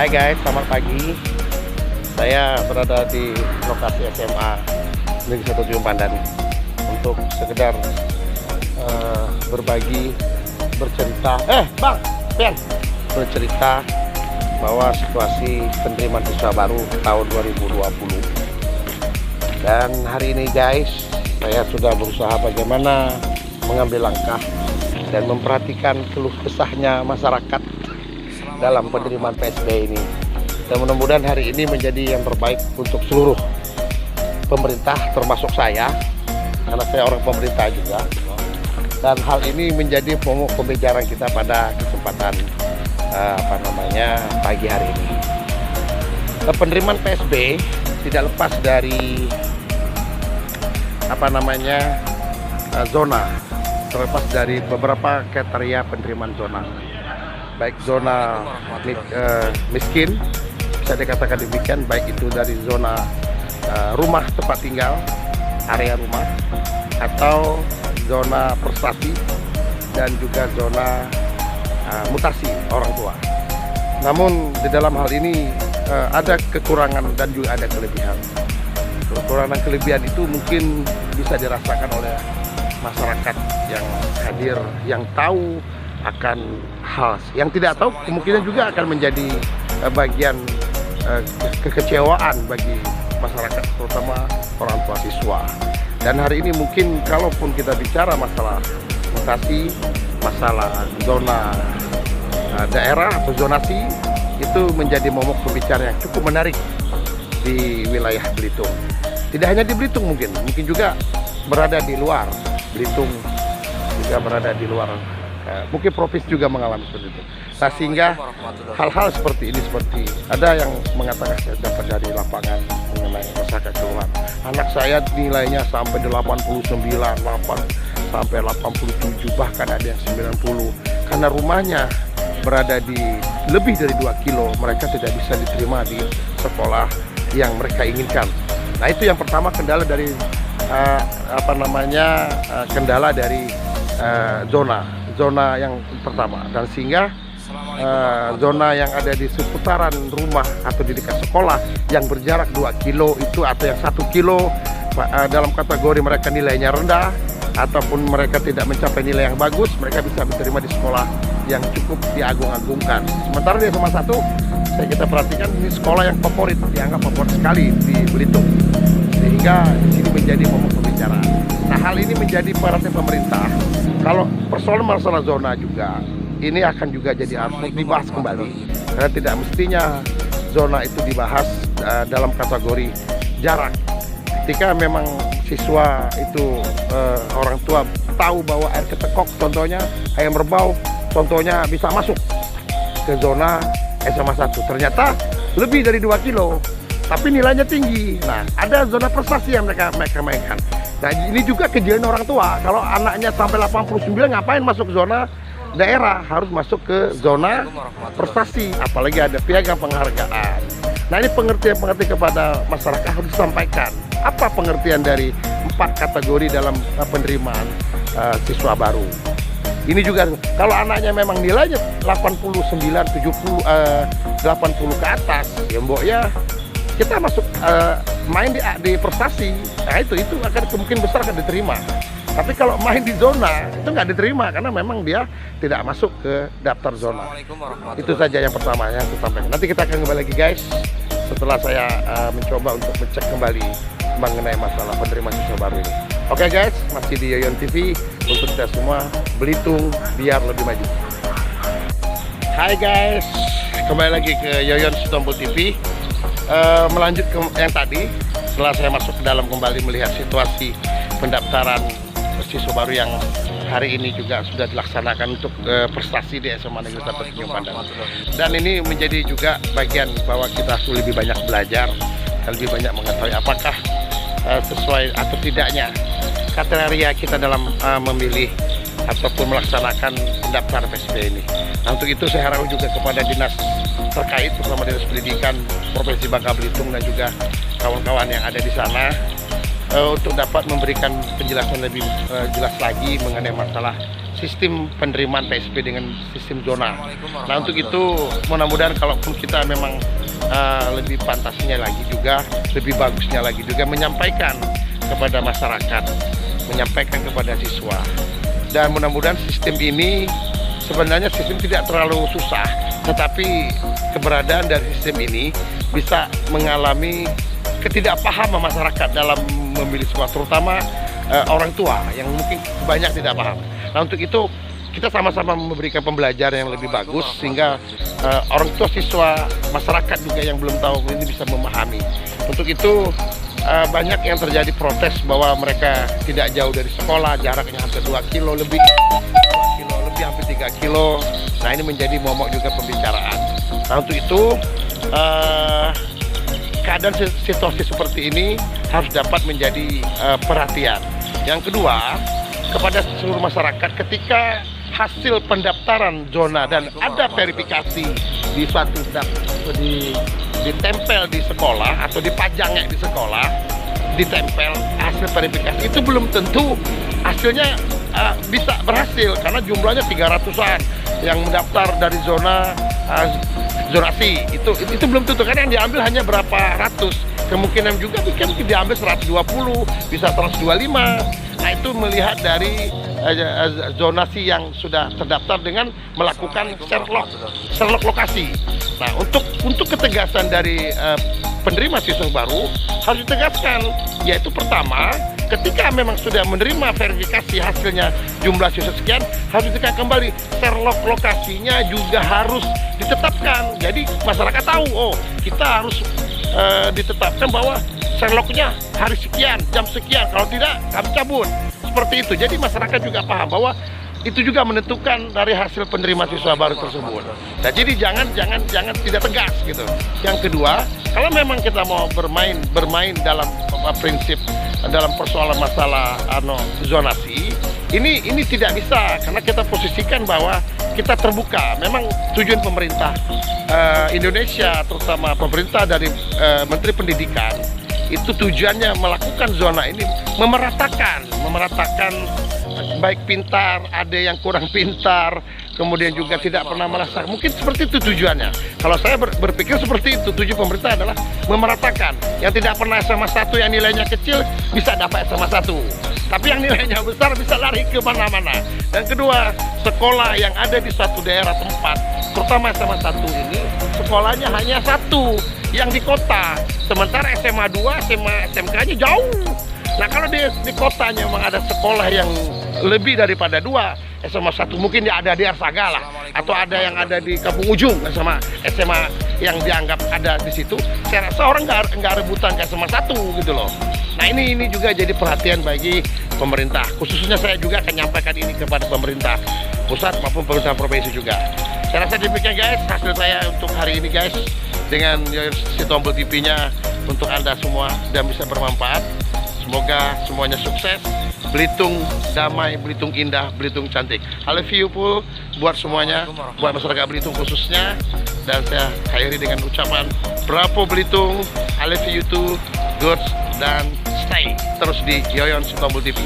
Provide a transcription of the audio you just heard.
Hai guys, selamat pagi. Saya berada di lokasi SMA Negeri 1 Tanjung Pandan untuk sekedar berbagi, bercerita. Bang, Ben, bercerita bahwa situasi penerimaan siswa baru tahun 2020. Dan hari ini guys, saya sudah berusaha bagaimana mengambil langkah dan memperhatikan keluh kesahnya masyarakat dalam penerimaan PSB ini. Dan mudah-mudahan hari ini menjadi yang terbaik untuk seluruh pemerintah, termasuk saya, karena saya orang pemerintah juga. Dan hal ini menjadi pokok pembicaraan kita pada kesempatan pagi hari ini. Penerimaan PSB tidak lepas dari zona, terlepas dari beberapa kriteria penerimaan zona. Baik zona miskin, bisa dikatakan demikian, baik itu dari zona rumah tempat tinggal, area rumah, atau zona prestasi, dan juga zona mutasi orang tua. Namun di dalam hal ini ada kekurangan dan juga ada kelebihan. Kekurangan dan kelebihan itu mungkin bisa dirasakan oleh masyarakat yang hadir, yang tahu akan hal, yang tidak tahu kemungkinan juga akan menjadi bagian kekecewaan bagi masyarakat, terutama orang tua siswa. Dan hari ini mungkin kalaupun kita bicara masalah mutasi, masalah zona daerah atau zonasi, itu menjadi momok pembicaraan yang cukup menarik di wilayah Belitung. Tidak hanya di Belitung, mungkin juga berada di luar Belitung, juga berada di luar, mungkin provinsi juga mengalami seperti itu. Nah, sehingga hal-hal seperti ini, seperti ada yang mengatakan saya dapat dari lapangan mengenai masyarakat keluhan. Anak saya nilainya sampai 89, sampai 87, bahkan ada yang 90. Karena rumahnya berada di lebih dari 2 kilo, mereka tidak bisa diterima di sekolah yang mereka inginkan. Nah, itu yang pertama, kendala dari kendala dari zona yang pertama. Dan sehingga zona yang ada di seputaran rumah atau di dekat sekolah yang berjarak 2 kilo itu, atau yang 1 kilo dalam kategori mereka nilainya rendah ataupun mereka tidak mencapai nilai yang bagus, mereka bisa diterima di sekolah yang cukup diagung-agungkan. Sementara di SMA 1 kita perhatikan ini sekolah yang favorit, dianggap favorit sekali di Belitung, sehingga di sini menjadi momok pembicaraan. Nah, hal ini menjadi perhatian pemerintah. Kalau persoalan masalah zona juga, ini akan juga jadi harus dibahas kembali, karena tidak mestinya zona itu dibahas dalam kategori jarak. Ketika memang siswa itu orang tua tahu bahwa air ketekok, contohnya ayam berbau, contohnya bisa masuk ke zona SMA 1, ternyata lebih dari 2 kilo tapi nilainya tinggi. Nah, ada zona prestasi yang mereka mainkan. Nah, ini juga kejadian orang tua. Kalau anaknya sampai 89, ngapain masuk zona daerah, harus masuk ke zona prestasi, apalagi ada piagam penghargaan. Nah, ini pengertian kepada masyarakat harus disampaikan. Apa pengertian dari 4 kategori dalam penerimaan siswa baru? Ini juga kalau anaknya memang nilainya 89, 70, 80 ke atas, ya mbok ya kita masuk main di prestasi. Nah, itu akan kemungkinan besar akan diterima. Tapi kalau main di zona itu nggak diterima, karena memang dia tidak masuk ke daftar zona. Itu saja yang pertama yang saya sampaikan. Nanti kita akan kembali lagi guys, setelah saya mencoba untuk mengecek kembali mengenai masalah penerimaan siswa baru ini. Oke guys, masih di Yoyon TV untuk kita semua, Belitung biar lebih maju. Hai guys, kembali lagi ke Yoyon Sitompul TV. Melanjut ke yang tadi, setelah saya masuk ke dalam kembali melihat situasi pendaftaran siswa baru yang hari ini juga sudah dilaksanakan untuk prestasi di SMA Negeri 1 Tanjung Pandan. Dan ini menjadi juga bagian bahwa kita harus lebih banyak belajar, lebih banyak mengetahui apakah sesuai atau tidaknya kriteria kita dalam memilih ataupun melaksanakan pendaftaran PSB ini. Nah, untuk itu saya harap juga kepada dinas terkait, terutama Dinas Pendidikan Provinsi Bangka Belitung dan juga kawan-kawan yang ada di sana, untuk dapat memberikan penjelasan lebih jelas lagi mengenai masalah sistem penerimaan PSP dengan sistem zona. Nah, untuk itu mudah-mudahan kalaupun kita memang lebih pantasnya lagi juga, lebih bagusnya lagi juga menyampaikan kepada masyarakat, menyampaikan kepada siswa. Dan mudah-mudahan sistem ini sebenarnya sistem tidak terlalu susah, tetapi keberadaan dari sistem ini bisa mengalami ketidakpahaman masyarakat dalam memilih sekolah, terutama orang tua yang mungkin banyak tidak paham. Nah, untuk itu kita sama-sama memberikan pembelajaran yang lebih bagus sehingga orang tua, siswa, masyarakat juga yang belum tahu ini bisa memahami. Untuk itu banyak yang terjadi protes bahwa mereka tidak jauh dari sekolah, jaraknya hampir 2 kilo lebih, hampir 3 kilo. Nah, ini menjadi momok juga pembicaraan. Nah, untuk itu keadaan situasi seperti ini harus dapat menjadi perhatian. Yang kedua, kepada seluruh masyarakat, ketika hasil pendaftaran zona dan ada verifikasi di suatu ditempel di sekolah atau dipajangnya di sekolah, ditempel hasil verifikasi, itu belum tentu hasilnya bisa berhasil karena jumlahnya 300-an yang mendaftar dari zona zonasi. Itu belum tentu, karena yang diambil hanya berapa ratus, kemungkinan juga mungkin diambil 120, bisa 125. Nah, itu melihat dari zonasi yang sudah terdaftar dengan melakukan Sherlock lokasi. Nah, untuk ketegasan dari penerima siswa baru harus ditegaskan, yaitu pertama, ketika memang sudah menerima verifikasi hasilnya jumlah siswa sekian, harus ditekan kembali Sherlock lokasinya juga harus ditetapkan. Jadi masyarakat tahu, oh, kita harus ditetapkan bahwa Sherlocknya hari sekian, jam sekian, kalau tidak kami cabut. Seperti itu. Jadi masyarakat juga paham bahwa itu juga menentukan dari hasil penerima siswa baru tersebut. Nah, jadi jangan tidak tegas gitu. Yang kedua, kalau memang kita mau bermain dalam prinsip dalam persoalan masalah zonasi, ini tidak bisa karena kita posisikan bahwa kita terbuka. Memang tujuan pemerintah Indonesia, terutama pemerintah dari Menteri Pendidikan, itu tujuannya melakukan zona ini memeratakan baik pintar, ada yang kurang pintar, kemudian juga tidak pernah merasa, mungkin seperti itu tujuannya. Kalau saya berpikir seperti itu, tujuan pemerintah adalah memeratakan. Yang tidak pernah SMA 1 yang nilainya kecil bisa dapat SMA 1, tapi yang nilainya besar bisa lari ke mana-mana. Dan kedua, sekolah yang ada di suatu daerah tempat, terutama SMA 1 ini, sekolahnya hanya satu yang di kota, sementara SMA 2, SMK-nya jauh. Nah, kalau di kotanya memang ada sekolah yang lebih daripada 2, SMA 1 mungkin ada di Arsaga lah, atau ada yang ada di Kampung Ujung sama SMA yang dianggap ada di situ, saya rasa orang nggak rebutan ke SMA 1 gitu loh. Nah, ini juga jadi perhatian bagi pemerintah, khususnya saya juga akan nyampaikan ini kepada pemerintah pusat maupun pemerintah provinsi juga. Saya rasa demikian guys, hasil saya untuk hari ini guys, dengan si tombol TV-nya untuk Anda semua dan bisa bermanfaat. Semoga semuanya sukses. Belitung damai, Belitung indah, Belitung cantik. I love you full buat semuanya, buat masyarakat Belitung khususnya. Dan saya akhiri dengan ucapan Bravo Belitung, I love you too, good, dan stay terus di Yoyon si Tombol TV.